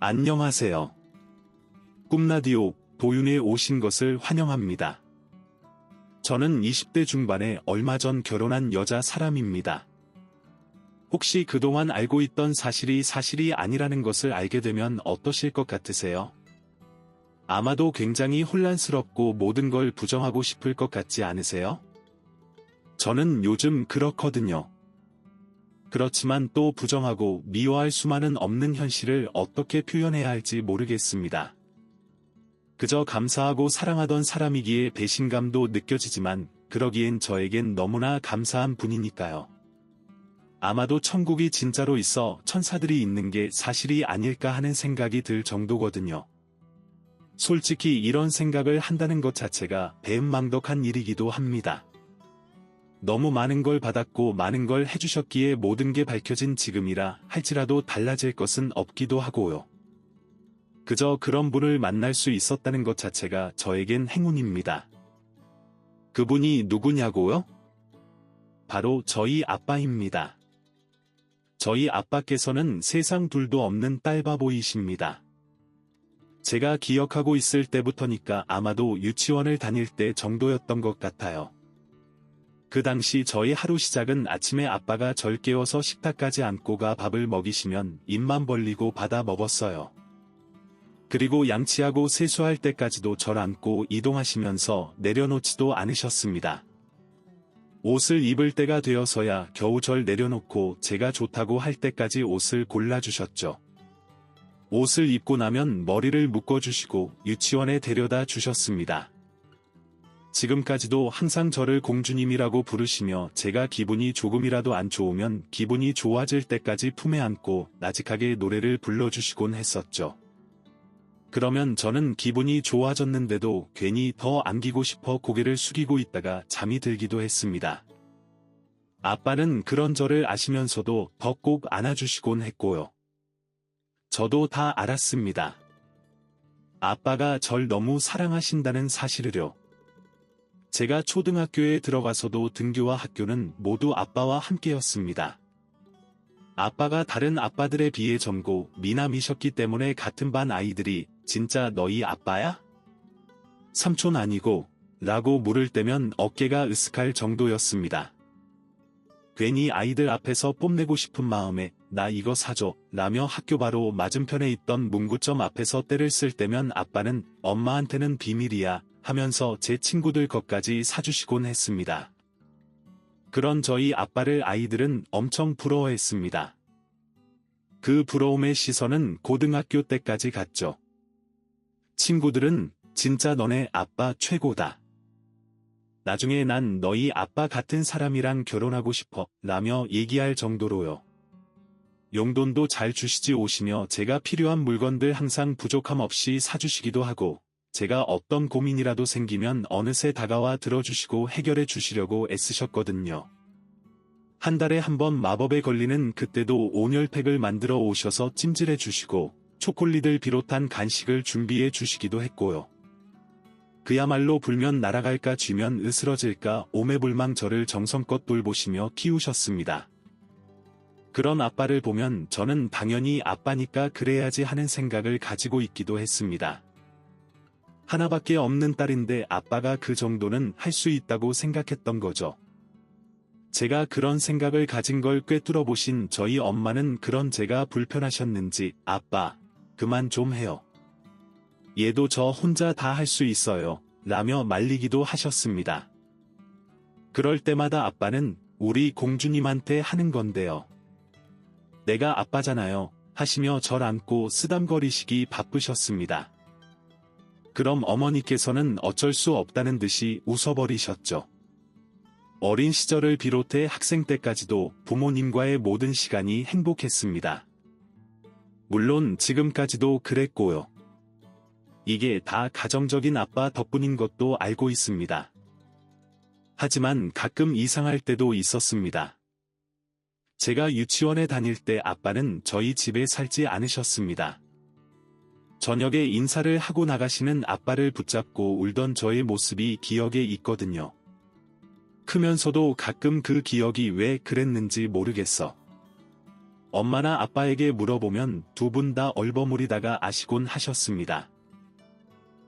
안녕하세요. 꿈라디오 도윤에 오신 것을 환영합니다. 저는 20대 중반에 얼마 전 결혼한 여자 사람입니다. 혹시 그동안 알고 있던 사실이 아니라는 것을 알게 되면 어떠실 것 같으세요? 아마도 굉장히 혼란스럽고 모든 걸 부정하고 싶을 것 같지 않으세요? 저는 요즘 그렇거든요. 그렇지만 또 부정하고 미워할 수만은 없는 현실을 어떻게 표현해야 할지 모르겠습니다. 그저 감사하고 사랑하던 사람이기에 배신감도 느껴지지만 그러기엔 저에겐 너무나 감사한 분이니까요. 아마도 천국이 진짜로 있어 천사들이 있는 게 사실이 아닐까 하는 생각이 들 정도거든요. 솔직히 이런 생각을 한다는 것 자체가 배은망덕한 일이기도 합니다. 너무 많은 걸 받았고 많은 걸 해주셨기에 모든 게 밝혀진 지금이라 할지라도 달라질 것은 없기도 하고요. 그저 그런 분을 만날 수 있었다는 것 자체가 저에겐 행운입니다. 그분이 누구냐고요? 바로 저희 아빠입니다. 저희 아빠께서는 세상 둘도 없는 딸바보이십니다. 제가 기억하고 있을 때부터니까 아마도 유치원을 다닐 때 정도였던 것 같아요. 그 당시 저희 하루 시작은 아침에 아빠가 절 깨워서 식탁까지 안고 가 밥을 먹이시면 입만 벌리고 받아 먹었어요. 그리고 양치하고 세수할 때까지도 절 안고 이동하시면서 내려놓지도 않으셨습니다. 옷을 입을 때가 되어서야 겨우 절 내려놓고 제가 좋다고 할 때까지 옷을 골라주셨죠. 옷을 입고 나면 머리를 묶어주시고 유치원에 데려다 주셨습니다. 지금까지도 항상 저를 공주님이라고 부르시며 제가 기분이 조금이라도 안 좋으면 기분이 좋아질 때까지 품에 안고 나직하게 노래를 불러주시곤 했었죠. 그러면 저는 기분이 좋아졌는데도 괜히 더 안기고 싶어 고개를 숙이고 있다가 잠이 들기도 했습니다. 아빠는 그런 저를 아시면서도 더 꼭 안아주시곤 했고요. 저도 다 알았습니다. 아빠가 절 너무 사랑하신다는 사실을요. 제가 초등학교에 들어가서도 등교와 학교는 모두 아빠와 함께였습니다. 아빠가 다른 아빠들에 비해 젊고 미남이셨기 때문에 같은 반 아이들이 진짜 너희 아빠야? 삼촌 아니고? 라고 물을 때면 어깨가 으쓱할 정도였습니다. 괜히 아이들 앞에서 뽐내고 싶은 마음에 나 이거 사줘 라며 학교 바로 맞은편에 있던 문구점 앞에서 때를 쓸 때면 아빠는 엄마한테는 비밀이야 하면서 제 친구들 것까지 사주시곤 했습니다. 그런 저희 아빠를 아이들은 엄청 부러워했습니다. 그 부러움의 시선은 고등학교 때까지 갔죠. 친구들은 진짜 너네 아빠 최고다. 나중에 난 너희 아빠 같은 사람이랑 결혼하고 싶어 라며 얘기할 정도로요. 용돈도 잘 주시지 오시며 제가 필요한 물건들 항상 부족함 없이 사주시기도 하고 제가 어떤 고민이라도 생기면 어느새 다가와 들어주시고 해결해 주시려고 애쓰셨거든요. 한 달에 한 번 마법에 걸리는 그때도 온열팩을 만들어 오셔서 찜질해 주시고 초콜릿을 비롯한 간식을 준비해 주시기도 했고요. 그야말로 불면 날아갈까 쥐면 으스러질까 오매불망 저를 정성껏 돌보시며 키우셨습니다. 그런 아빠를 보면 저는 당연히 아빠니까 그래야지 하는 생각을 가지고 있기도 했습니다. 하나밖에 없는 딸인데 아빠가 그 정도는 할 수 있다고 생각했던 거죠. 제가 그런 생각을 가진 걸 꿰뚫어 보신 저희 엄마는 그런 제가 불편하셨는지 아빠, 그만 좀 해요. 얘도 저 혼자 다 할 수 있어요. 라며 말리기도 하셨습니다. 그럴 때마다 아빠는 우리 공주님한테 하는 건데요. 내가 아빠잖아요. 하시며 절 안고 쓰담거리시기 바쁘셨습니다. 그럼 어머니께서는 어쩔 수 없다는 듯이 웃어버리셨죠. 어린 시절을 비롯해 학생 때까지도 부모님과의 모든 시간이 행복했습니다. 물론 지금까지도 그랬고요. 이게 다 가정적인 아빠 덕분인 것도 알고 있습니다. 하지만 가끔 이상할 때도 있었습니다. 제가 유치원에 다닐 때 아빠는 저희 집에 살지 않으셨습니다. 저녁에 인사를 하고 나가시는 아빠를 붙잡고 울던 저의 모습이 기억에 있거든요. 크면서도 가끔 그 기억이 왜 그랬는지 모르겠어. 엄마나 아빠에게 물어보면 두 분 다 얼버무리다가 아시곤 하셨습니다.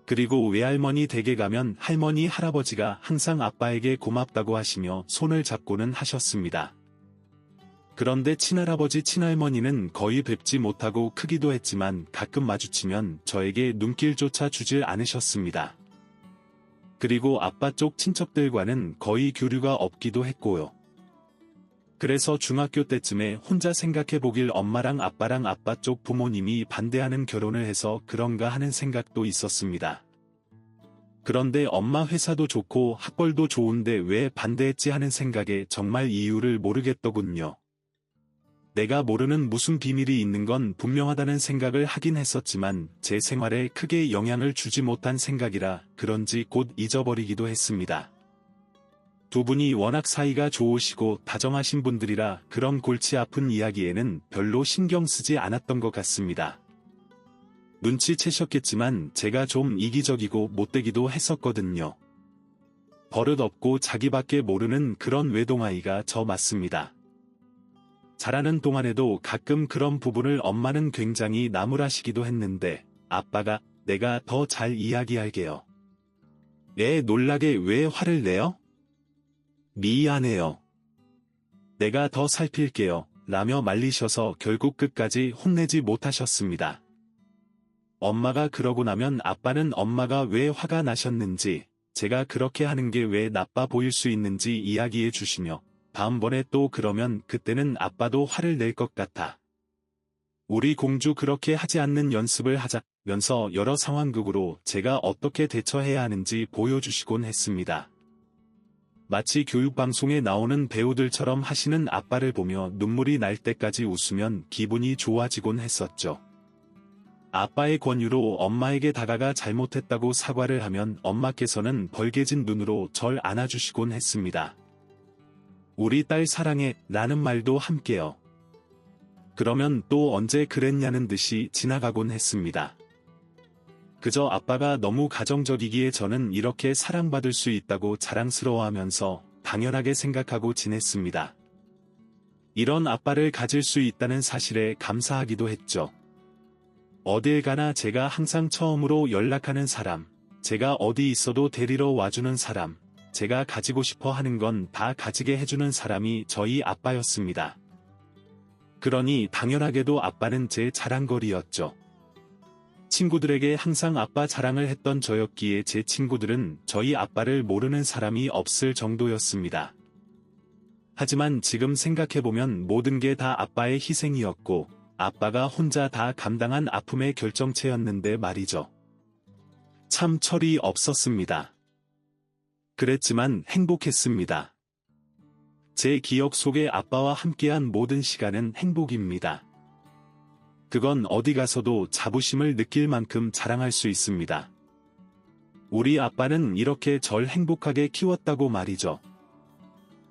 그리고 외할머니 댁에 가면 할머니 할아버지가 항상 아빠에게 고맙다고 하시며 손을 잡고는 하셨습니다. 그런데 친할아버지 친할머니는 거의 뵙지 못하고 크기도 했지만 가끔 마주치면 저에게 눈길조차 주질 않으셨습니다. 그리고 아빠 쪽 친척들과는 거의 교류가 없기도 했고요. 그래서 중학교 때쯤에 혼자 생각해보길 엄마랑 아빠랑 아빠 쪽 부모님이 반대하는 결혼을 해서 그런가 하는 생각도 있었습니다. 그런데 엄마 회사도 좋고 학벌도 좋은데 왜 반대했지 하는 생각에 정말 이유를 모르겠더군요. 내가 모르는 무슨 비밀이 있는 건 분명하다는 생각을 하긴 했었지만 제 생활에 크게 영향을 주지 못한 생각이라 그런지 곧 잊어버리기도 했습니다. 두 분이 워낙 사이가 좋으시고 다정하신 분들이라 그런 골치 아픈 이야기에는 별로 신경 쓰지 않았던 것 같습니다. 눈치채셨겠지만 제가 좀 이기적이고 못되기도 했었거든요. 버릇없고 자기밖에 모르는 그런 외동아이가 저 맞습니다. 자라는 동안에도 가끔 그런 부분을 엄마는 굉장히 나무라시기도 했는데 아빠가 내가 더 잘 이야기할게요. 애 놀라게 왜 화를 내요? 미안해요. 내가 더 살필게요. 라며 말리셔서 결국 끝까지 혼내지 못하셨습니다. 엄마가 그러고 나면 아빠는 엄마가 왜 화가 나셨는지, 제가 그렇게 하는 게 왜 나빠 보일 수 있는지 이야기해 주시며 다음번에 또 그러면 그때는 아빠도 화를 낼 것 같아. 우리 공주 그렇게 하지 않는 연습을 하자면서 여러 상황극으로 제가 어떻게 대처해야 하는지 보여주시곤 했습니다. 마치 교육방송에 나오는 배우들처럼 하시는 아빠를 보며 눈물이 날 때까지 웃으면 기분이 좋아지곤 했었죠. 아빠의 권유로 엄마에게 다가가 잘못했다고 사과를 하면 엄마께서는 벌개진 눈으로 절 안아주시곤 했습니다. 우리 딸 사랑해 라는 말도 함께요. 그러면 또 언제 그랬냐는 듯이 지나가곤 했습니다. 그저 아빠가 너무 가정적이기에 저는 이렇게 사랑받을 수 있다고 자랑스러워하면서 당연하게 생각하고 지냈습니다. 이런 아빠를 가질 수 있다는 사실에 감사하기도 했죠. 어딜 가나 제가 항상 처음으로 연락하는 사람, 제가 어디 있어도 데리러 와주는 사람, 제가 가지고 싶어 하는 건 다 가지게 해주는 사람이 저희 아빠였습니다. 그러니 당연하게도 아빠는 제 자랑거리였죠. 친구들에게 항상 아빠 자랑을 했던 저였기에 제 친구들은 저희 아빠를 모르는 사람이 없을 정도였습니다. 하지만 지금 생각해보면 모든 게 다 아빠의 희생이었고 아빠가 혼자 다 감당한 아픔의 결정체였는데 말이죠. 참 철이 없었습니다. 그랬지만 행복했습니다. 제 기억 속에 아빠와 함께한 모든 시간은 행복입니다. 그건 어디 가서도 자부심을 느낄 만큼 자랑할 수 있습니다. 우리 아빠는 이렇게 절 행복하게 키웠다고 말이죠.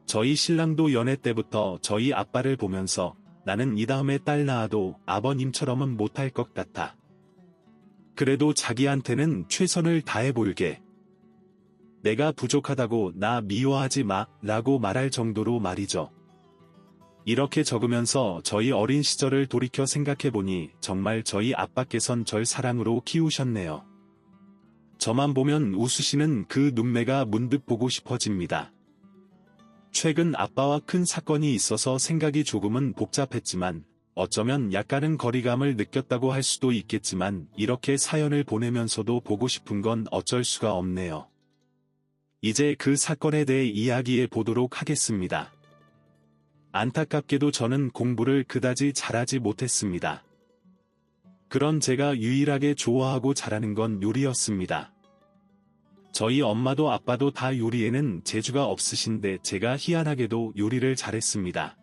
저희 신랑도 연애 때부터 저희 아빠를 보면서 나는 이 다음에 딸 낳아도 아버님처럼은 못할 것 같아. 그래도 자기한테는 최선을 다해볼게. 내가 부족하다고 나 미워하지 마 라고 말할 정도로 말이죠. 이렇게 적으면서 저희 어린 시절을 돌이켜 생각해보니 정말 저희 아빠께선 절 사랑으로 키우셨네요. 저만 보면 웃으시는 그 눈매가 문득 보고 싶어집니다. 최근 아빠와 큰 사건이 있어서 생각이 조금은 복잡했지만 어쩌면 약간은 거리감을 느꼈다고 할 수도 있겠지만 이렇게 사연을 보내면서도 보고 싶은 건 어쩔 수가 없네요. 이제 그 사건에 대해 이야기해 보도록 하겠습니다. 안타깝게도 저는 공부를 그다지 잘하지 못했습니다. 그런 제가 유일하게 좋아하고 잘하는 건 요리였습니다. 저희 엄마도 아빠도 다 요리에는 재주가 없으신데 제가 희한하게도 요리를 잘했습니다.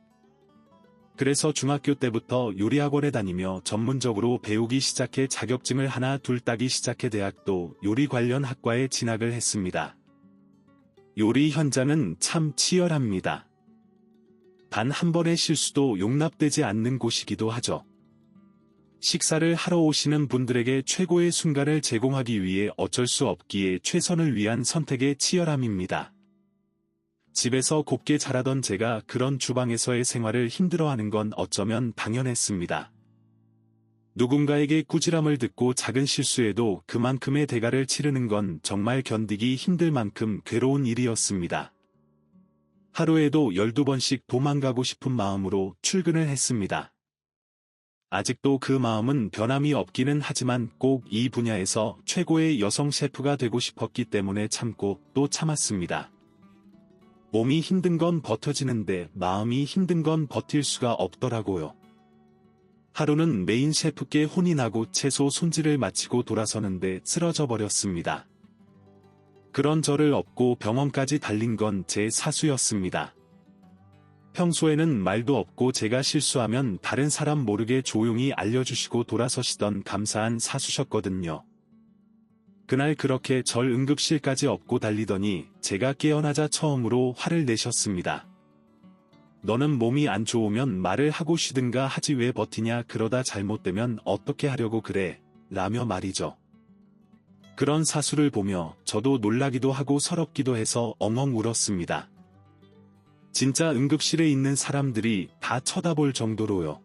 그래서 중학교 때부터 요리학원에 다니며 전문적으로 배우기 시작해 자격증을 하나 둘 따기 시작해 대학도 요리 관련 학과에 진학을 했습니다. 요리 현장은 참 치열합니다. 단 한 번의 실수도 용납되지 않는 곳이기도 하죠. 식사를 하러 오시는 분들에게 최고의 순간을 제공하기 위해 어쩔 수 없기에 최선을 위한 선택의 치열함입니다. 집에서 곱게 자라던 제가 그런 주방에서의 생활을 힘들어하는 건 어쩌면 당연했습니다. 누군가에게 꾸지람을 듣고 작은 실수에도 그만큼의 대가를 치르는 건 정말 견디기 힘들 만큼 괴로운 일이었습니다. 하루에도 12번씩 도망가고 싶은 마음으로 출근을 했습니다. 아직도 그 마음은 변함이 없기는 하지만 꼭 이 분야에서 최고의 여성 셰프가 되고 싶었기 때문에 참고 또 참았습니다. 몸이 힘든 건 버텨지는데 마음이 힘든 건 버틸 수가 없더라고요. 하루는 메인 셰프께 혼이 나고 채소 손질을 마치고 돌아서는데 쓰러져 버렸습니다. 그런 저를 업고 병원까지 달린 건 제 사수였습니다. 평소에는 말도 없고 제가 실수하면 다른 사람 모르게 조용히 알려주시고 돌아서시던 감사한 사수셨거든요. 그날 그렇게 절 응급실까지 업고 달리더니 제가 깨어나자 처음으로 화를 내셨습니다. 너는 몸이 안 좋으면 말을 하고 쉬든가 하지 왜 버티냐, 그러다 잘못되면 어떻게 하려고 그래 라며 말이죠. 그런 사수를 보며 저도 놀라기도 하고 서럽기도 해서 엉엉 울었습니다. 진짜 응급실에 있는 사람들이 다 쳐다볼 정도로요.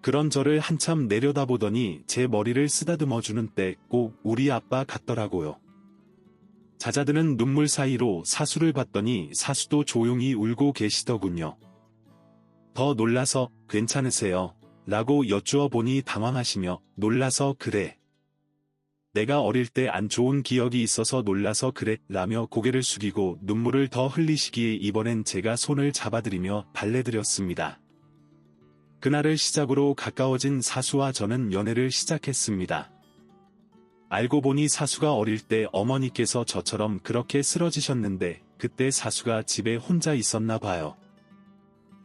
그런 저를 한참 내려다보더니 제 머리를 쓰다듬어주는 때 꼭 우리 아빠 같더라고요. 잦아드는 눈물 사이로 사수를 봤더니 사수도 조용히 울고 계시더군요. 더 놀라서 괜찮으세요? 라고 여쭈어 보니 당황하시며 놀라서 그래. 내가 어릴 때 안 좋은 기억이 있어서 놀라서 그래 라며 고개를 숙이고 눈물을 더 흘리시기에 이번엔 제가 손을 잡아드리며 달래드렸습니다. 그날을 시작으로 가까워진 사수와 저는 연애를 시작했습니다. 알고 보니 사수가 어릴 때 어머니께서 저처럼 그렇게 쓰러지셨는데 그때 사수가 집에 혼자 있었나 봐요.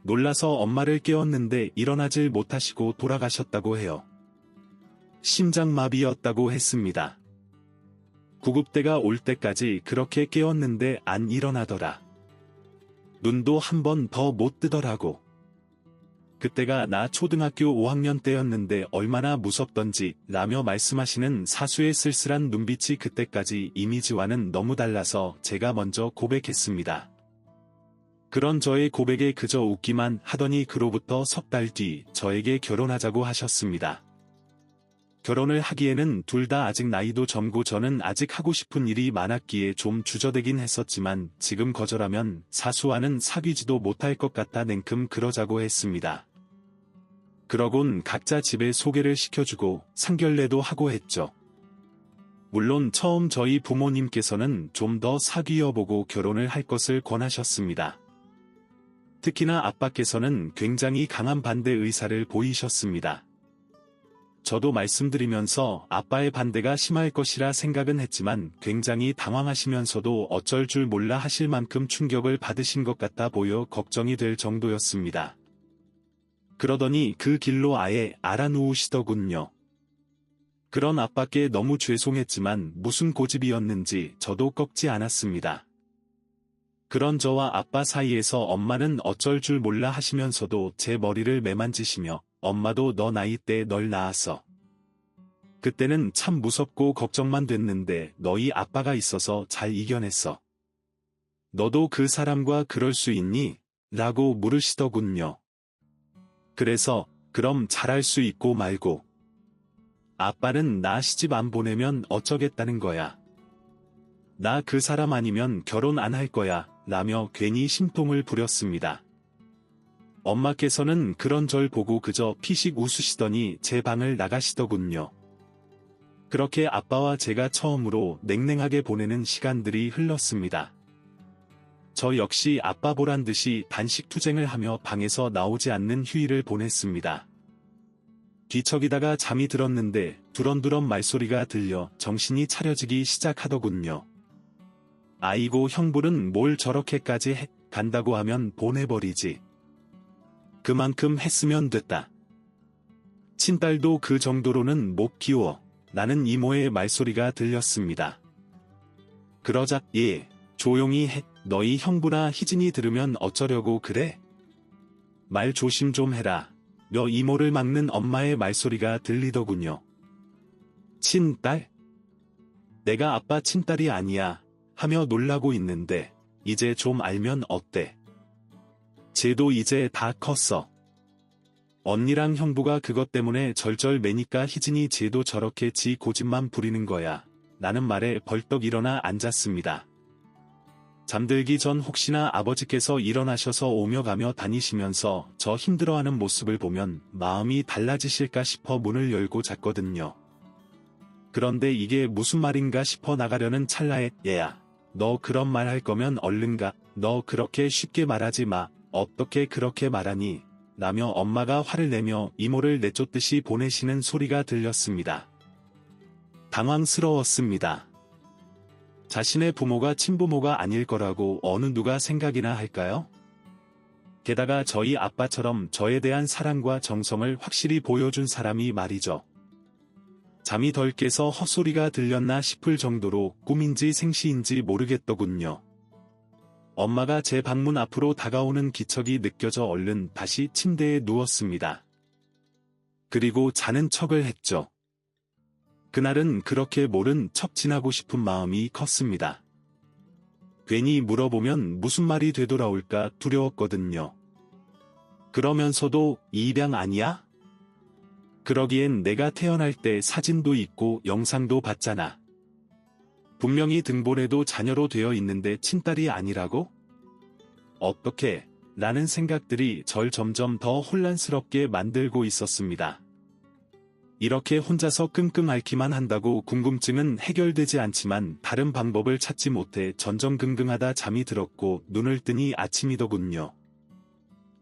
놀라서 엄마를 깨웠는데 일어나질 못하시고 돌아가셨다고 해요. 심장마비였다고 했습니다. 구급대가 올 때까지 그렇게 깨웠는데 안 일어나더라. 눈도 한 번 더 못 뜨더라고. 그때가 나 초등학교 5학년 때였는데 얼마나 무섭던지 라며 말씀하시는 사수의 쓸쓸한 눈빛이 그때까지 이미지와는 너무 달라서 제가 먼저 고백했습니다. 그런 저의 고백에 그저 웃기만 하더니 그로부터 석 달 뒤 저에게 결혼하자고 하셨습니다. 결혼을 하기에는 둘 다 아직 나이도 젊고 저는 아직 하고 싶은 일이 많았기에 좀 주저되긴 했었지만 지금 거절하면 사수와는 사귀지도 못할 것 같아 냉큼 그러자고 했습니다. 그러곤 각자 집에 소개를 시켜주고 상견례도 하고 했죠. 물론 처음 저희 부모님께서는 좀 더 사귀어보고 결혼을 할 것을 권하셨습니다. 특히나 아빠께서는 굉장히 강한 반대 의사를 보이셨습니다. 저도 말씀드리면서 아빠의 반대가 심할 것이라 생각은 했지만 굉장히 당황하시면서도 어쩔 줄 몰라 하실 만큼 충격을 받으신 것 같아 보여 걱정이 될 정도였습니다. 그러더니 그 길로 아예 알아누우시더군요. 그런 아빠께 너무 죄송했지만 무슨 고집이었는지 저도 꺾지 않았습니다. 그런 저와 아빠 사이에서 엄마는 어쩔 줄 몰라 하시면서도 제 머리를 매만지시며 엄마도 너 나이 때 널 낳았어. 그때는 참 무섭고 걱정만 됐는데 너희 아빠가 있어서 잘 이겨냈어. 너도 그 사람과 그럴 수 있니? 라고 물으시더군요. 그래서 그럼 잘할 수 있고 말고. 아빠는 나 시집 안 보내면 어쩌겠다는 거야. 나 그 사람 아니면 결혼 안 할 거야 라며 괜히 심통을 부렸습니다. 엄마께서는 그런 절 보고 그저 피식 웃으시더니 제 방을 나가시더군요. 그렇게 아빠와 제가 처음으로 냉랭하게 보내는 시간들이 흘렀습니다. 저 역시 아빠 보란 듯이 단식 투쟁을 하며 방에서 나오지 않는 휴일을 보냈습니다. 뒤척이다가 잠이 들었는데 두런두런 말소리가 들려 정신이 차려지기 시작하더군요. 아이고 형부는 뭘 저렇게까지 해 간다고 하면 보내버리지. 그만큼 했으면 됐다. 친딸도 그 정도로는 못 키워. 라는 이모의 말소리가 들렸습니다. 그러자 예, 조용히 해. 너희 형부나 희진이 들으면 어쩌려고 그래? 말 조심 좀 해라. 며 이모를 막는 엄마의 말소리가 들리더군요. 친딸? 내가 아빠 친딸이 아니야. 하며 놀라고 있는데 이제 좀 알면 어때? 쟤도 이제 다 컸어. 언니랑 형부가 그것 때문에 절절매니까 희진이 쟤도 저렇게 지 고집만 부리는 거야. 라는 말에 벌떡 일어나 앉았습니다. 잠들기 전 혹시나 아버지께서 일어나셔서 오며 가며 다니시면서 저 힘들어하는 모습을 보면 마음이 달라지실까 싶어 문을 열고 잤거든요. 그런데 이게 무슨 말인가 싶어 나가려는 찰나에 얘야, 너 그런 말 할 거면 얼른 가. 너 그렇게 쉽게 말하지 마. 어떻게 그렇게 말하니? 라며 엄마가 화를 내며 이모를 내쫓듯이 보내시는 소리가 들렸습니다. 당황스러웠습니다. 자신의 부모가 친부모가 아닐 거라고 어느 누가 생각이나 할까요? 게다가 저희 아빠처럼 저에 대한 사랑과 정성을 확실히 보여준 사람이 말이죠. 잠이 덜 깨서 헛소리가 들렸나 싶을 정도로 꿈인지 생시인지 모르겠더군요. 엄마가 제 방문 앞으로 다가오는 기척이 느껴져 얼른 다시 침대에 누웠습니다. 그리고 자는 척을 했죠. 그날은 그렇게 모른 척 지나고 싶은 마음이 컸습니다. 괜히 물어보면 무슨 말이 되돌아올까 두려웠거든요. 그러면서도 이 입양 아니야? 그러기엔 내가 태어날 때 사진도 있고 영상도 봤잖아. 분명히 등본에도 자녀로 되어 있는데 친딸이 아니라고? 어떻게? 라는 생각들이 절 점점 더 혼란스럽게 만들고 있었습니다. 이렇게 혼자서 끙끙 앓기만 한다고 궁금증은 해결되지 않지만 다른 방법을 찾지 못해 전전긍긍하다 잠이 들었고 눈을 뜨니 아침이더군요.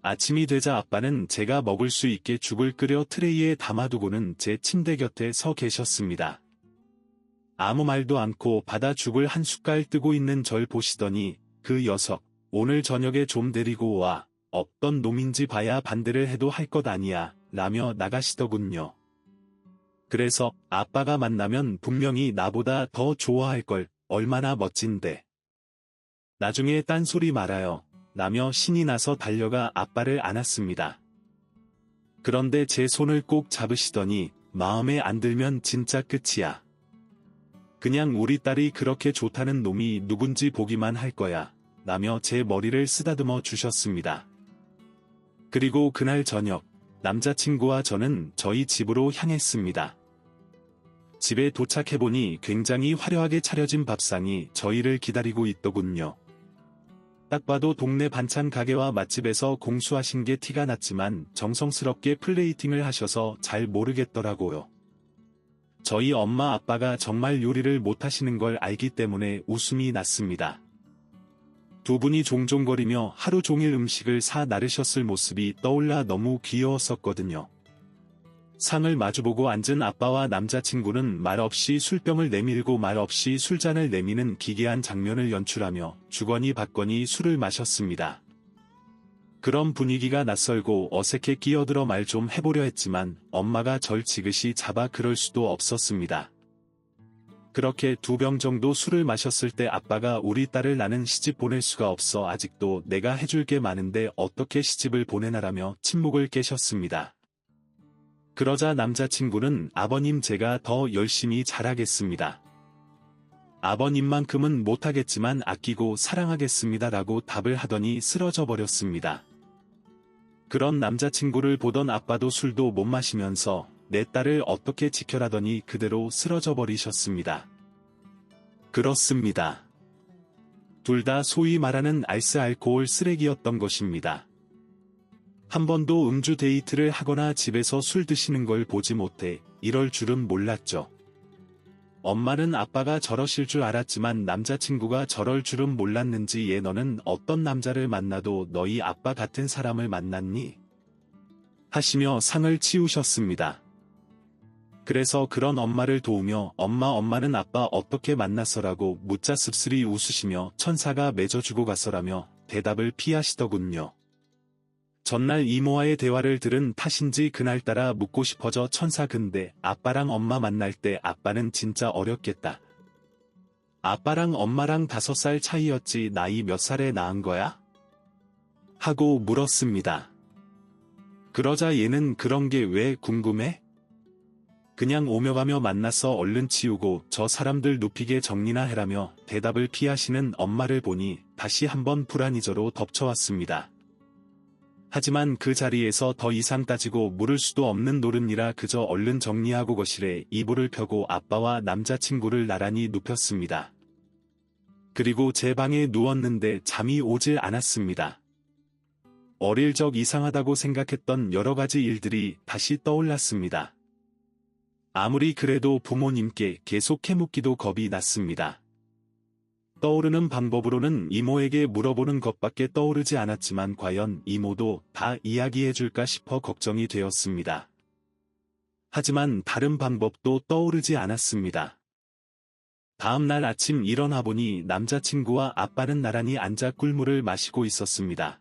아침이 되자 아빠는 제가 먹을 수 있게 죽을 끓여 트레이에 담아두고는 제 침대 곁에 서 계셨습니다. 아무 말도 않고 받아 죽을 한 숟갈 뜨고 있는 절 보시더니 그 녀석, 오늘 저녁에 좀 데리고 와. 어떤 놈인지 봐야 반대를 해도 할 것 아니야. 라며 나가시더군요. 그래서 아빠가 만나면 분명히 나보다 더 좋아할걸. 얼마나 멋진데. 나중에 딴소리 말아요. 라며 신이 나서 달려가 아빠를 안았습니다. 그런데 제 손을 꼭 잡으시더니 마음에 안 들면 진짜 끝이야. 그냥 우리 딸이 그렇게 좋다는 놈이 누군지 보기만 할 거야. 라며 제 머리를 쓰다듬어 주셨습니다. 그리고 그날 저녁, 남자친구와 저는 저희 집으로 향했습니다. 집에 도착해보니 굉장히 화려하게 차려진 밥상이 저희를 기다리고 있더군요. 딱 봐도 동네 반찬 가게와 맛집에서 공수하신 게 티가 났지만 정성스럽게 플레이팅을 하셔서 잘 모르겠더라고요. 저희 엄마 아빠가 정말 요리를 못하시는 걸 알기 때문에 웃음이 났습니다. 두 분이 종종거리며 하루 종일 음식을 사 나르셨을 모습이 떠올라 너무 귀여웠었거든요. 상을 마주보고 앉은 아빠와 남자친구는 말없이 술병을 내밀고 말없이 술잔을 내미는 기괴한 장면을 연출하며 주거니 받거니 술을 마셨습니다. 그런 분위기가 낯설고 어색해 끼어들어 말 좀 해보려 했지만 엄마가 절 지그시 잡아 그럴 수도 없었습니다. 그렇게 2병 정도 술을 마셨을 때 아빠가 우리 딸을 나는 시집 보낼 수가 없어 아직도 내가 해줄 게 많은데 어떻게 시집을 보내나라며 침묵을 깨셨습니다. 그러자 남자친구는 아버님 제가 더 열심히 잘하겠습니다. 아버님만큼은 못하겠지만 아끼고 사랑하겠습니다 라고 답을 하더니 쓰러져 버렸습니다. 그런 남자친구를 보던 아빠도 술도 못 마시면서 내 딸을 어떻게 지켜라더니 그대로 쓰러져 버리셨습니다. 그렇습니다. 둘 다 소위 말하는 알스알코올 쓰레기였던 것입니다. 한 번도 음주 데이트를 하거나 집에서 술 드시는 걸 보지 못해 이럴 줄은 몰랐죠. 엄마는 아빠가 저러실 줄 알았지만 남자친구가 저럴 줄은 몰랐는지 얘 너는 어떤 남자를 만나도 너희 아빠 같은 사람을 만났니? 하시며 상을 치우셨습니다. 그래서 그런 엄마를 도우며 엄마는 아빠 어떻게 만났어라고 묻자 씁쓸히 웃으시며 천사가 맺어주고 갔어라며 대답을 피하시더군요. 전날 이모와의 대화를 들은 탓인지 그날따라 묻고 싶어져 천사 근데 아빠랑 엄마 만날 때 아빠는 진짜 어렸겠다. 아빠랑 엄마랑 5살 차이였지 나이 몇 살에 낳은 거야? 하고 물었습니다. 그러자 얘는 그런 게 왜 궁금해? 그냥 오며 가며 만나서 얼른 치우고 저 사람들 눕히게 정리나 해라며 대답을 피하시는 엄마를 보니 다시 한번 불안이저로 덮쳐왔습니다. 하지만 그 자리에서 더 이상 따지고 물을 수도 없는 노릇이라 그저 얼른 정리하고 거실에 이불을 펴고 아빠와 남자친구를 나란히 눕혔습니다. 그리고 제 방에 누웠는데 잠이 오질 않았습니다. 어릴 적 이상하다고 생각했던 여러 가지 일들이 다시 떠올랐습니다. 아무리 그래도 부모님께 계속 해묻기도 겁이 났습니다. 떠오르는 방법으로는 이모에게 물어보는 것밖에 떠오르지 않았지만 과연 이모도 다 이야기해줄까 싶어 걱정이 되었습니다. 하지만 다른 방법도 떠오르지 않았습니다. 다음 날 아침 일어나 보니 남자친구와 아빠는 나란히 앉아 꿀물을 마시고 있었습니다.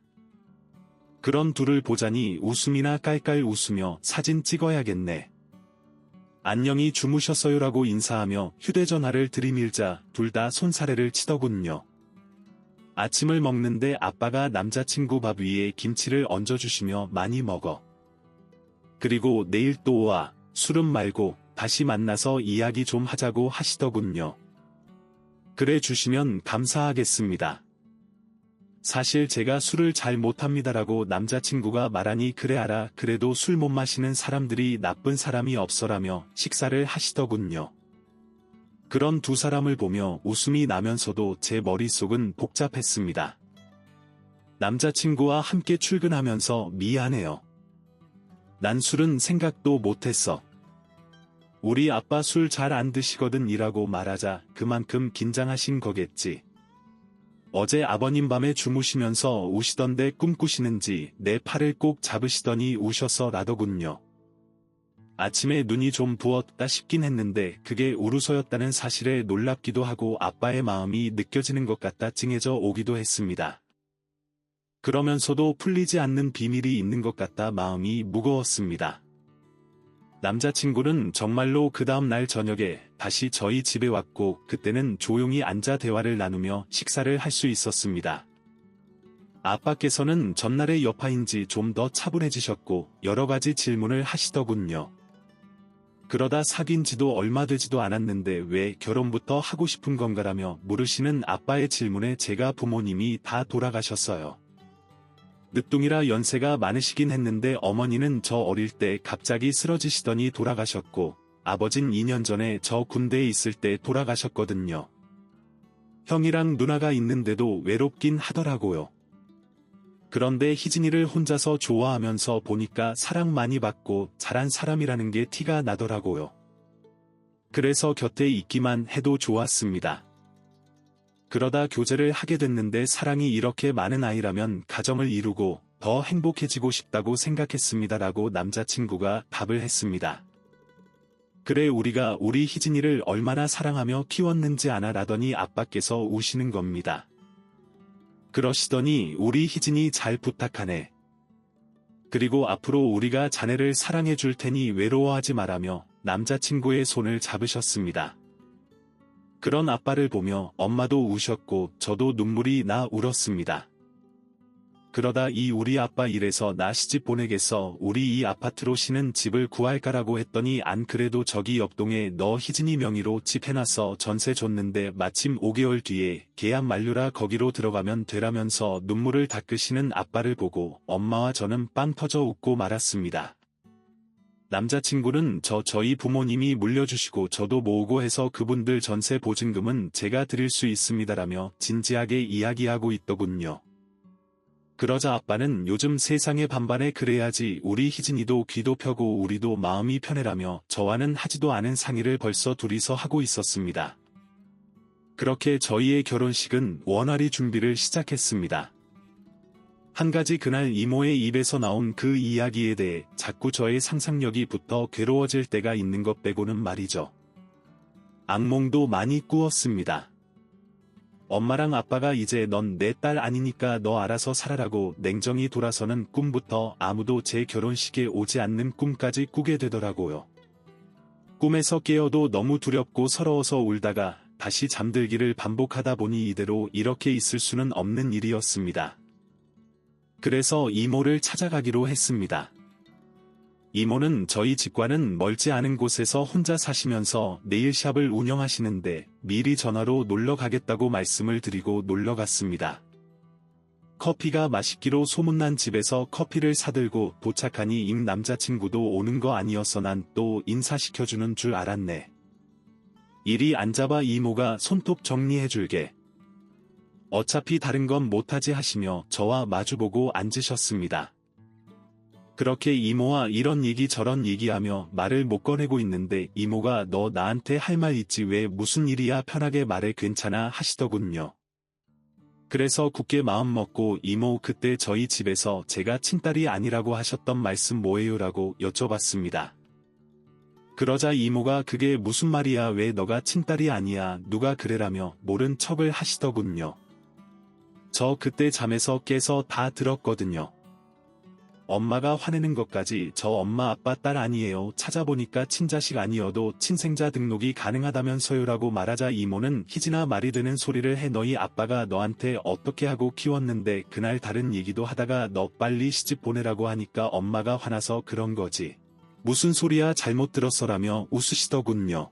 그런 둘을 보자니 웃음이나 깔깔 웃으며 사진 찍어야겠네. 안녕히 주무셨어요라고 인사하며 휴대전화를 들이밀자 둘 다 손사래를 치더군요. 아침을 먹는데 아빠가 남자친구 밥 위에 김치를 얹어주시며 많이 먹어. 그리고 내일 또 와, 술은 말고 다시 만나서 이야기 좀 하자고 하시더군요. 그래 주시면 감사하겠습니다. 사실 제가 술을 잘 못합니다라고 남자친구가 말하니 그래 알아 그래도 술 못 마시는 사람들이 나쁜 사람이 없어라며 식사를 하시더군요. 그런 두 사람을 보며 웃음이 나면서도 제 머릿속은 복잡했습니다. 남자친구와 함께 출근하면서 미안해요. 난 술은 생각도 못했어. 우리 아빠 술 잘 안 드시거든 이라고 말하자 그만큼 긴장하신 거겠지. 어제 아버님 밤에 주무시면서 우시던데 꿈꾸시는지 내 팔을 꼭 잡으시더니 우셔서 라더군요. 아침에 눈이 좀 부었다 싶긴 했는데 그게 우루서였다는 사실에 놀랍기도 하고 아빠의 마음이 느껴지는 것 같다 찡해져 오기도 했습니다. 그러면서도 풀리지 않는 비밀이 있는 것 같다 마음이 무거웠습니다. 남자친구는 정말로 그 다음 날 저녁에 다시 저희 집에 왔고 그때는 조용히 앉아 대화를 나누며 식사를 할 수 있었습니다. 아빠께서는 전날의 여파인지 좀 더 차분해지셨고 여러 가지 질문을 하시더군요. 그러다 사귄 지도 얼마 되지도 않았는데 왜 결혼부터 하고 싶은 건가라며 물으시는 아빠의 질문에 제가 부모님이 다 돌아가셨어요. 늦둥이라 연세가 많으시긴 했는데 어머니는 저 어릴 때 갑자기 쓰러지시더니 돌아가셨고 아버진 2년 전에 저 군대에 있을 때 돌아가셨거든요. 형이랑 누나가 있는데도 외롭긴 하더라고요. 그런데 희진이를 혼자서 좋아하면서 보니까 사랑 많이 받고 잘한 사람이라는 게 티가 나더라고요. 그래서 곁에 있기만 해도 좋았습니다. 그러다 교제를 하게 됐는데 사랑이 이렇게 많은 아이라면 가정을 이루고 더 행복해지고 싶다고 생각했습니다라고 남자친구가 답을 했습니다. 그래 우리가 우리 희진이를 얼마나 사랑하며 키웠는지 아나라더니 아빠께서 우시는 겁니다. 그러시더니 우리 희진이 잘 부탁하네. 그리고 앞으로 우리가 자네를 사랑해 줄 테니 외로워하지 마라며 남자친구의 손을 잡으셨습니다. 그런 아빠를 보며 엄마도 우셨고 저도 눈물이 나 울었습니다. 그러다 이 우리 아빠 이래서 나 시집 보내겠어 우리 이 아파트로 쉬는 집을 구할까라고 했더니 안 그래도 저기 옆동에 너 희진이 명의로 집 해놨어 전세 줬는데 마침 5개월 뒤에 계약 만료라 거기로 들어가면 되라면서 눈물을 닦으시는 아빠를 보고 엄마와 저는 빵 터져 웃고 말았습니다. 남자친구는 저희 부모님이 물려주시고 저도 모으고 해서 그분들 전세 보증금은 제가 드릴 수 있습니다라며 진지하게 이야기하고 있더군요. 그러자 아빠는 요즘 세상에 반반에 그래야지 우리 희진이도 귀도 펴고 우리도 마음이 편해라며 저와는 하지도 않은 상의를 벌써 둘이서 하고 있었습니다. 그렇게 저희의 결혼식은 원활히 준비를 시작했습니다. 한 가지 그날 이모의 입에서 나온 그 이야기에 대해 자꾸 저의 상상력이 붙어 괴로워질 때가 있는 것 빼고는 말이죠. 악몽도 많이 꾸었습니다. 엄마랑 아빠가 이제 넌 내 딸 아니니까 너 알아서 살아라고 냉정히 돌아서는 꿈부터 아무도 제 결혼식에 오지 않는 꿈까지 꾸게 되더라고요. 꿈에서 깨어도 너무 두렵고 서러워서 울다가 다시 잠들기를 반복하다 보니 이대로 이렇게 있을 수는 없는 일이었습니다. 그래서 이모를 찾아가기로 했습니다. 이모는 저희 집과는 멀지 않은 곳에서 혼자 사시면서 네일샵을 운영하시는데 미리 전화로 놀러 가겠다고 말씀을 드리고 놀러 갔습니다. 커피가 맛있기로 소문난 집에서 커피를 사들고 도착하니 임 남자친구도 오는 거 아니었어. 난 또 인사시켜주는 줄 알았네. 이리 앉아봐. 이모가 손톱 정리해줄게. 어차피 다른 건 못하지 하시며 저와 마주보고 앉으셨습니다. 그렇게 이모와 이런 얘기 저런 얘기하며 말을 못 꺼내고 있는데 이모가 너 나한테 할 말 있지 왜 무슨 일이야 편하게 말해 괜찮아 하시더군요. 그래서 굳게 마음 먹고 이모 그때 저희 집에서 제가 친딸이 아니라고 하셨던 말씀 뭐예요? 라고 여쭤봤습니다. 그러자 이모가 그게 무슨 말이야 왜 너가 친딸이 아니야 누가 그래라며 모른 척을 하시더군요. 저 그때 잠에서 깨서 다 들었거든요. 엄마가 화내는 것까지 저 엄마 아빠 딸 아니에요. 찾아보니까 친자식 아니어도 친생자 등록이 가능하다면서요 라고 말하자 이모는 희지나 말이 되는 소리를 해 너희 아빠가 너한테 어떻게 하고 키웠는데 그날 다른 얘기도 하다가 너 빨리 시집 보내라고 하니까 엄마가 화나서 그런 거지. 무슨 소리야 잘못 들었어라며 웃으시더군요.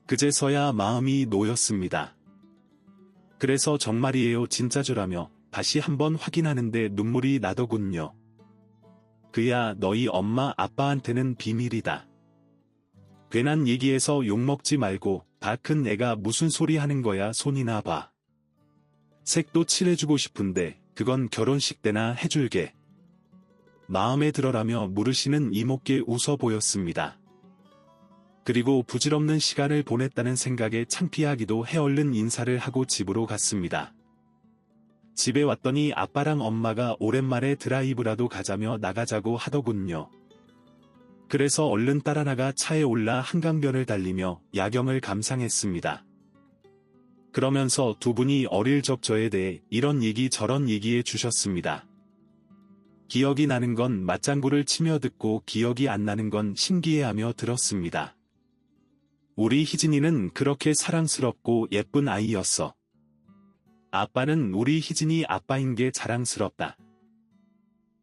그제서야 마음이 놓였습니다. 그래서 정말이에요 진짜죠라며 다시 한번 확인하는데 눈물이 나더군요. 그야 너희 엄마 아빠한테는 비밀이다. 괜한 얘기해서 욕먹지 말고 다 큰 애가 무슨 소리 하는 거야 손이나 봐. 색도 칠해주고 싶은데 그건 결혼식 때나 해줄게. 마음에 들어라며 물으시는 이모께 웃어 보였습니다. 그리고 부질없는 시간을 보냈다는 생각에 창피하기도 해 얼른 인사를 하고 집으로 갔습니다. 집에 왔더니 아빠랑 엄마가 오랜만에 드라이브라도 가자며 나가자고 하더군요. 그래서 얼른 따라 나가 차에 올라 한강변을 달리며 야경을 감상했습니다. 그러면서 두 분이 어릴 적 저에 대해 이런 얘기 저런 얘기해 주셨습니다. 기억이 나는 건 맞장구를 치며 듣고 기억이 안 나는 건 신기해하며 들었습니다. 우리 희진이는 그렇게 사랑스럽고 예쁜 아이였어. 아빠는 우리 희진이 아빠인 게 자랑스럽다.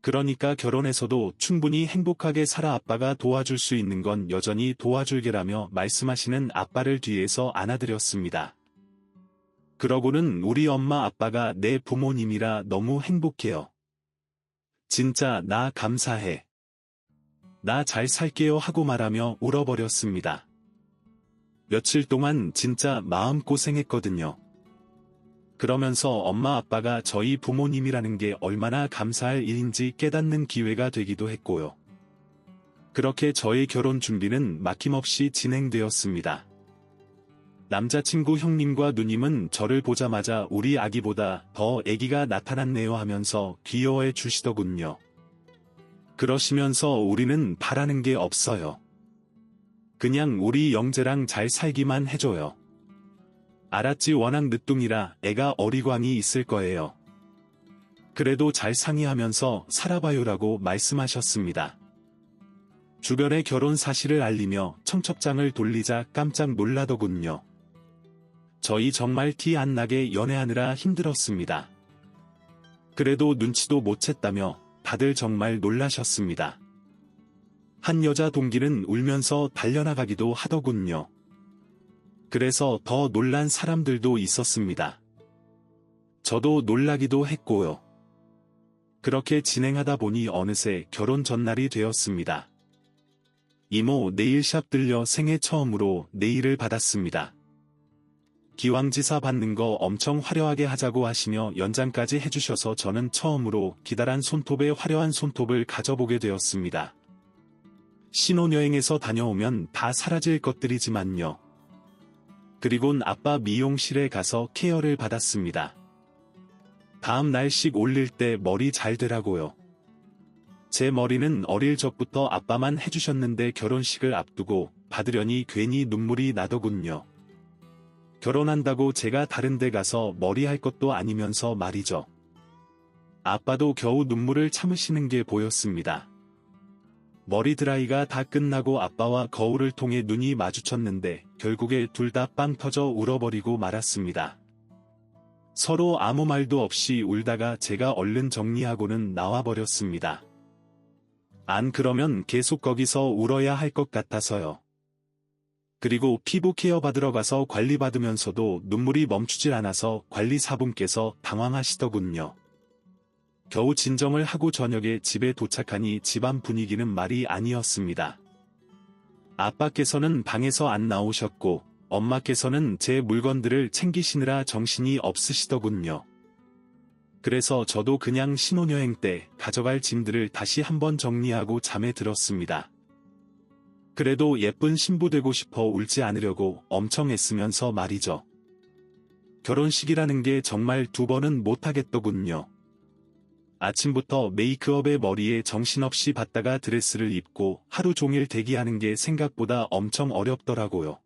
그러니까 결혼해서도 충분히 행복하게 살아 아빠가 도와줄 수 있는 건 여전히 도와줄게라며 말씀하시는 아빠를 뒤에서 안아드렸습니다. 그러고는 우리 엄마 아빠가 내 부모님이라 너무 행복해요. 진짜 나 감사해. 나 잘 살게요 하고 말하며 울어버렸습니다. 며칠 동안 진짜 마음고생했거든요. 그러면서 엄마 아빠가 저희 부모님이라는 게 얼마나 감사할 일인지 깨닫는 기회가 되기도 했고요. 그렇게 저의 결혼 준비는 막힘없이 진행되었습니다. 남자친구 형님과 누님은 저를 보자마자 우리 아기보다 더 아기가 나타났네요 하면서 귀여워해 주시더군요. 그러시면서 우리는 바라는 게 없어요. 그냥 우리 영재랑 잘 살기만 해줘요. 알았지 워낙 늦둥이라 애가 어리광이 있을 거예요. 그래도 잘 상의하면서 살아봐요라고 말씀하셨습니다. 주변에 결혼 사실을 알리며 청첩장을 돌리자 깜짝 놀라더군요. 저희 정말 티 안 나게 연애하느라 힘들었습니다. 그래도 눈치도 못 챘다며 다들 정말 놀라셨습니다. 한 여자 동기는 울면서 달려나가기도 하더군요. 그래서 더 놀란 사람들도 있었습니다. 저도 놀라기도 했고요. 그렇게 진행하다 보니 어느새 결혼 전날이 되었습니다. 이모 네일샵 들려 생애 처음으로 네일을 받았습니다. 기왕지사 받는 거 엄청 화려하게 하자고 하시며 연장까지 해주셔서 저는 처음으로 기다란 손톱에 화려한 손톱을 가져보게 되었습니다. 신혼여행에서 다녀오면 다 사라질 것들이지만요. 그리곤 아빠 미용실에 가서 케어를 받았습니다. 다음 날씩 올릴 때 머리 잘 되라고요. 제 머리는 어릴 적부터 아빠만 해주셨는데 결혼식을 앞두고 받으려니 괜히 눈물이 나더군요. 결혼한다고 제가 다른 데 가서 머리 할 것도 아니면서 말이죠. 아빠도 겨우 눈물을 참으시는 게 보였습니다. 머리 드라이가 다 끝나고 아빠와 거울을 통해 눈이 마주쳤는데 결국에 둘 다 빵 터져 울어버리고 말았습니다. 서로 아무 말도 없이 울다가 제가 얼른 정리하고는 나와버렸습니다. 안 그러면 계속 거기서 울어야 할 것 같아서요. 그리고 피부 케어 받으러 가서 관리받으면서도 눈물이 멈추질 않아서 관리사분께서 당황하시더군요. 겨우 진정을 하고 저녁에 집에 도착하니 집안 분위기는 말이 아니었습니다. 아빠께서는 방에서 안 나오셨고 엄마께서는 제 물건들을 챙기시느라 정신이 없으시더군요. 그래서 저도 그냥 신혼여행 때 가져갈 짐들을 다시 한번 정리하고 잠에 들었습니다. 그래도 예쁜 신부 되고 싶어 울지 않으려고 엄청 애쓰면서 말이죠. 결혼식이라는 게 정말 2번은 못하겠더군요. 아침부터 메이크업에 머리에 정신없이 받다가 드레스를 입고 하루 종일 대기하는 게 생각보다 엄청 어렵더라고요.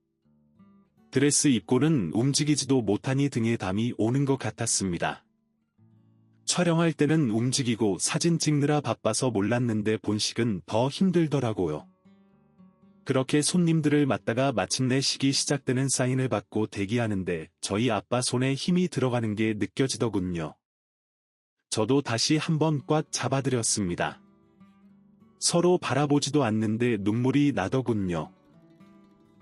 드레스 입고는 움직이지도 못하니 등에 담이 오는 것 같았습니다. 촬영할 때는 움직이고 사진 찍느라 바빠서 몰랐는데 본식은 더 힘들더라고요. 그렇게 손님들을 맞다가 마침내 식이 시작되는 사인을 받고 대기하는데 저희 아빠 손에 힘이 들어가는 게 느껴지더군요. 저도 다시 한번 꽉 잡아드렸습니다. 서로 바라보지도 않는데 눈물이 나더군요.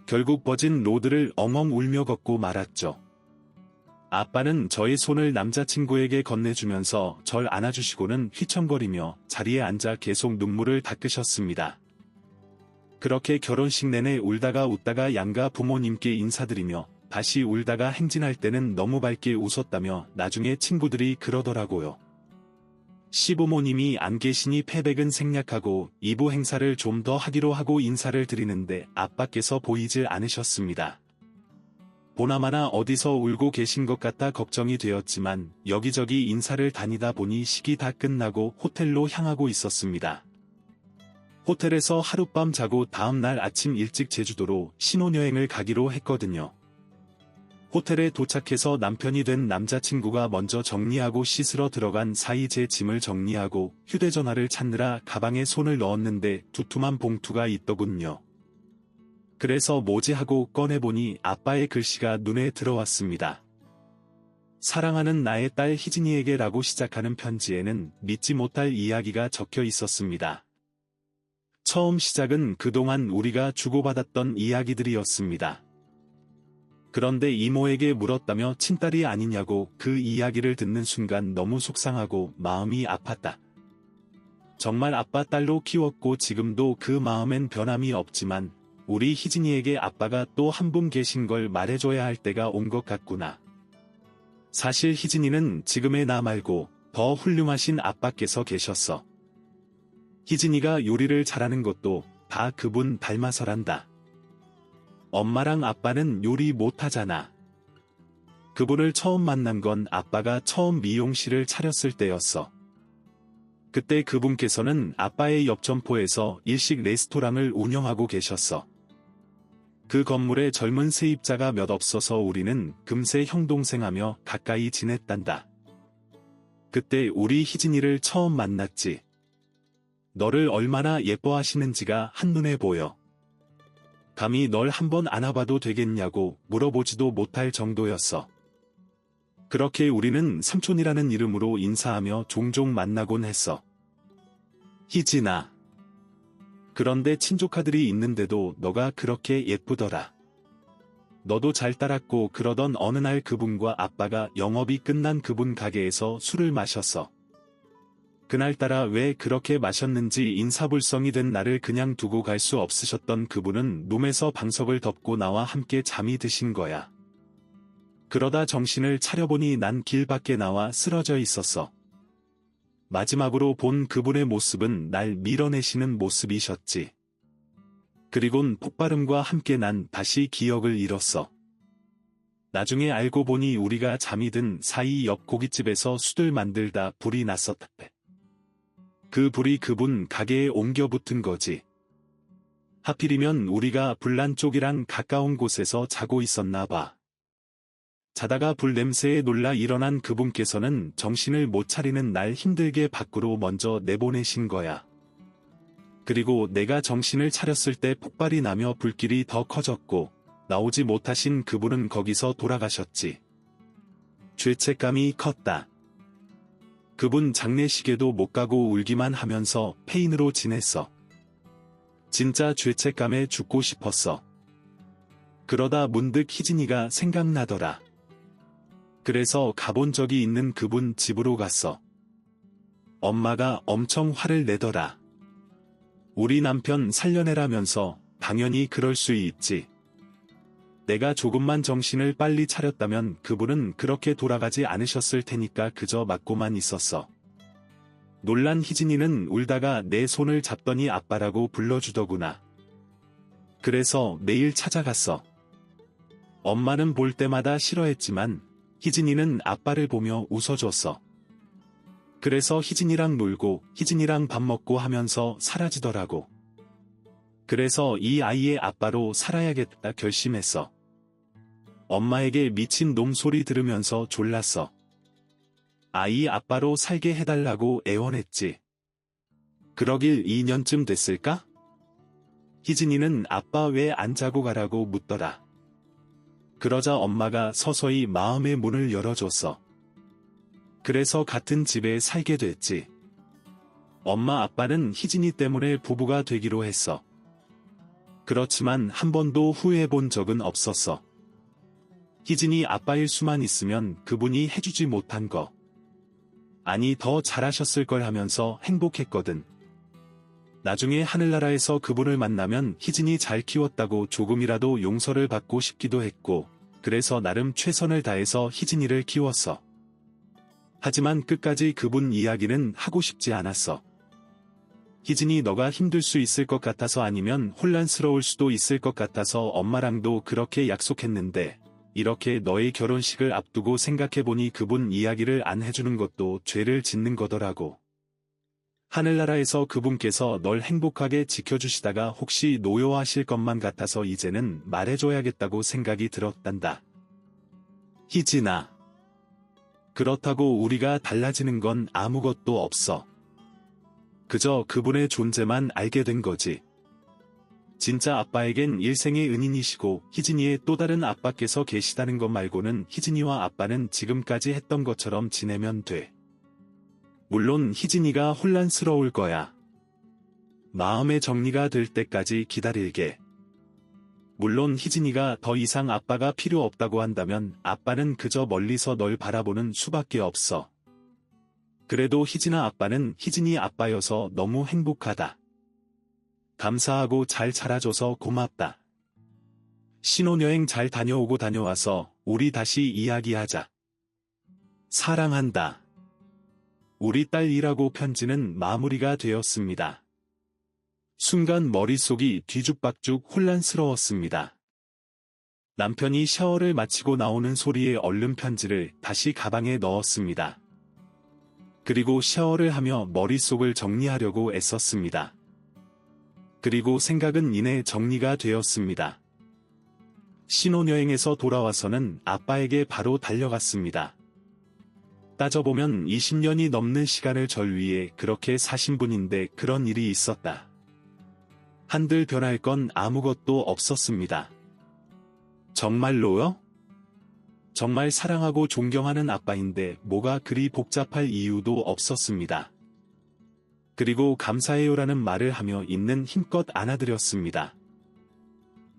결국 버진 로드를 엉엉 울며 걷고 말았죠. 아빠는 저의 손을 남자친구에게 건네주면서 절 안아주시고는 휘청거리며 자리에 앉아 계속 눈물을 닦으셨습니다. 그렇게 결혼식 내내 울다가 웃다가 양가 부모님께 인사드리며 다시 울다가 행진할 때는 너무 밝게 웃었다며 나중에 친구들이 그러더라고요. 시부모님이 안 계시니 패백은 생략하고 2부 행사를 좀 더 하기로 하고 인사를 드리는데 아빠께서 보이질 않으셨습니다. 보나마나 어디서 울고 계신 것 같아 걱정이 되었지만 여기저기 인사를 다니다 보니 식이 다 끝나고 호텔로 향하고 있었습니다. 호텔에서 하룻밤 자고 다음날 아침 일찍 제주도로 신혼여행을 가기로 했거든요. 호텔에 도착해서 남편이 된 남자친구가 먼저 정리하고 씻으러 들어간 사이 제 짐을 정리하고 휴대전화를 찾느라 가방에 손을 넣었는데 두툼한 봉투가 있더군요. 그래서 뭐지 하고 꺼내보니 아빠의 글씨가 눈에 들어왔습니다. 사랑하는 나의 딸 희진이에게 라고 시작하는 편지에는 믿지 못할 이야기가 적혀 있었습니다. 처음 시작은 그동안 우리가 주고받았던 이야기들이었습니다. 그런데 이모에게 물었다며 친딸이 아니냐고 그 이야기를 듣는 순간 너무 속상하고 마음이 아팠다. 정말 아빠 딸로 키웠고 지금도 그 마음엔 변함이 없지만 우리 희진이에게 아빠가 또 한 분 계신 걸 말해줘야 할 때가 온 것 같구나. 사실 희진이는 지금의 나 말고 더 훌륭하신 아빠께서 계셨어. 희진이가 요리를 잘하는 것도 다 그분 닮아서란다. 엄마랑 아빠는 요리 못하잖아. 그분을 처음 만난 건 아빠가 처음 미용실을 차렸을 때였어. 그때 그분께서는 아빠의 옆 점포에서 일식 레스토랑을 운영하고 계셨어. 그 건물에 젊은 세입자가 몇 없어서 우리는 금세 형동생하며 가까이 지냈단다. 그때 우리 희진이를 처음 만났지. 너를 얼마나 예뻐하시는지가 한눈에 보여. 감히 널 한번 안아봐도 되겠냐고 물어보지도 못할 정도였어. 그렇게 우리는 삼촌이라는 이름으로 인사하며 종종 만나곤 했어. 희진아. 그런데 친조카들이 있는데도 너가 그렇게 예쁘더라. 너도 잘 따랐고 그러던 어느 날 그분과 아빠가 영업이 끝난 그분 가게에서 술을 마셨어. 그날따라 왜 그렇게 마셨는지 인사불성이 된 나를 그냥 두고 갈 수 없으셨던 그분은 룸에서 방석을 덮고 나와 함께 잠이 드신 거야. 그러다 정신을 차려보니 난 길 밖에 나와 쓰러져 있었어. 마지막으로 본 그분의 모습은 날 밀어내시는 모습이셨지. 그리곤 폭발음과 함께 난 다시 기억을 잃었어. 나중에 알고 보니 우리가 잠이 든 사이 옆 고깃집에서 술을 만들다 불이 났었다. 그 불이 그분 가게에 옮겨 붙은 거지. 하필이면 우리가 불난 쪽이랑 가까운 곳에서 자고 있었나 봐. 자다가 불 냄새에 놀라 일어난 그분께서는 정신을 못 차리는 날 힘들게 밖으로 먼저 내보내신 거야. 그리고 내가 정신을 차렸을 때 폭발이 나며 불길이 더 커졌고 나오지 못하신 그분은 거기서 돌아가셨지. 죄책감이 컸다. 그분 장례식에도 못 가고 울기만 하면서 폐인으로 지냈어. 진짜 죄책감에 죽고 싶었어. 그러다 문득 희진이가 생각나더라. 그래서 가본 적이 있는 그분 집으로 갔어. 엄마가 엄청 화를 내더라. 우리 남편 살려내라면서 당연히 그럴 수 있지. 내가 조금만 정신을 빨리 차렸다면 그분은 그렇게 돌아가지 않으셨을 테니까 그저 맞고만 있었어. 놀란 희진이는 울다가 내 손을 잡더니 아빠라고 불러주더구나. 그래서 매일 찾아갔어. 엄마는 볼 때마다 싫어했지만 희진이는 아빠를 보며 웃어줬어. 그래서 희진이랑 놀고 희진이랑 밥 먹고 하면서 사라지더라고. 그래서 이 아이의 아빠로 살아야겠다 결심했어. 엄마에게 미친 놈 소리 들으면서 졸랐어. 아이 아빠로 살게 해달라고 애원했지. 그러길 2년쯤 됐을까? 희진이는 아빠 왜 안 자고 가라고 묻더라. 그러자 엄마가 서서히 마음의 문을 열어줬어. 그래서 같은 집에 살게 됐지. 엄마 아빠는 희진이 때문에 부부가 되기로 했어. 그렇지만 한 번도 후회해본 적은 없었어. 희진이 아빠일 수만 있으면 그분이 해주지 못한 거. 아니 더 잘하셨을 걸 하면서 행복했거든. 나중에 하늘나라에서 그분을 만나면 희진이 잘 키웠다고 조금이라도 용서를 받고 싶기도 했고, 그래서 나름 최선을 다해서 희진이를 키웠어. 하지만 끝까지 그분 이야기는 하고 싶지 않았어. 희진이 너가 힘들 수 있을 것 같아서 아니면 혼란스러울 수도 있을 것 같아서 엄마랑도 그렇게 약속했는데, 이렇게 너의 결혼식을 앞두고 생각해보니 그분 이야기를 안 해주는 것도 죄를 짓는 거더라고. 하늘나라에서 그분께서 널 행복하게 지켜주시다가 혹시 노여워하실 것만 같아서 이제는 말해줘야겠다고 생각이 들었단다. 희진아. 그렇다고 우리가 달라지는 건 아무것도 없어. 그저 그분의 존재만 알게 된 거지. 진짜 아빠에겐 일생의 은인이시고 희진이의 또 다른 아빠께서 계시다는 것 말고는 희진이와 아빠는 지금까지 했던 것처럼 지내면 돼. 물론 희진이가 혼란스러울 거야. 마음의 정리가 될 때까지 기다릴게. 물론 희진이가 더 이상 아빠가 필요 없다고 한다면 아빠는 그저 멀리서 널 바라보는 수밖에 없어. 그래도 희진아 아빠는 희진이 아빠여서 너무 행복하다. 감사하고 잘 자라줘서 고맙다. 신혼여행 잘 다녀오고 다녀와서 우리 다시 이야기하자. 사랑한다. 우리 딸이라고 편지는 마무리가 되었습니다. 순간 머릿속이 뒤죽박죽 혼란스러웠습니다. 남편이 샤워를 마치고 나오는 소리에 얼른 편지를 다시 가방에 넣었습니다. 그리고 샤워를 하며 머릿속을 정리하려고 애썼습니다. 그리고 생각은 이내 정리가 되었습니다. 신혼여행에서 돌아와서는 아빠에게 바로 달려갔습니다. 따져보면 20년이 넘는 시간을 절 위해 그렇게 사신 분인데 그런 일이 있었다. 한들 변할 건 아무것도 없었습니다. 정말로요? 정말 사랑하고 존경하는 아빠인데 뭐가 그리 복잡할 이유도 없었습니다. 그리고 감사해요라는 말을 하며 있는 힘껏 안아드렸습니다.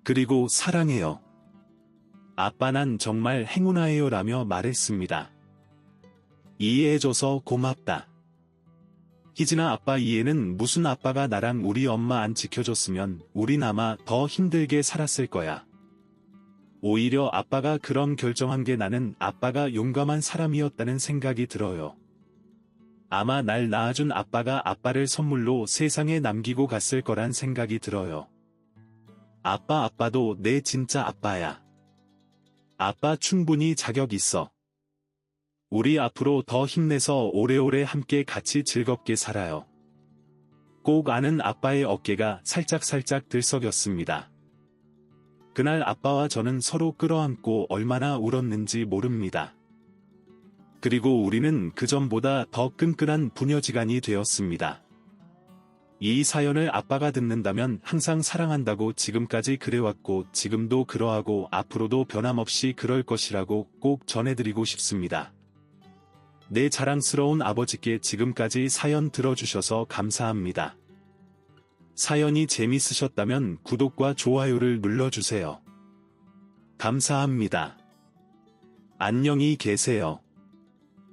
그리고 사랑해요. 아빠 난 정말 행운아예요 라며 말했습니다. 이해해줘서 고맙다. 희진아 아빠 이해는 무슨 아빠가 나랑 우리 엄마 안 지켜줬으면 우린 아마 더 힘들게 살았을 거야. 오히려 아빠가 그런 결정한 게 나는 아빠가 용감한 사람이었다는 생각이 들어요. 아마 날 낳아준 아빠가 아빠를 선물로 세상에 남기고 갔을 거란 생각이 들어요. 아빠도 내 진짜 아빠야. 아빠 충분히 자격 있어. 우리 앞으로 더 힘내서 오래오래 함께 같이 즐겁게 살아요. 꼭 아는 아빠의 어깨가 살짝살짝 들썩였습니다. 그날 아빠와 저는 서로 끌어안고 얼마나 울었는지 모릅니다. 그리고 우리는 그전보다 더 끈끈한 부녀지간이 되었습니다. 이 사연을 아빠가 듣는다면 항상 사랑한다고 지금까지 그래왔고 지금도 그러하고 앞으로도 변함없이 그럴 것이라고 꼭 전해드리고 싶습니다. 내 자랑스러운 아버지께 지금까지 사연 들어주셔서 감사합니다. 사연이 재밌으셨다면 구독과 좋아요를 눌러주세요. 감사합니다. 안녕히 계세요.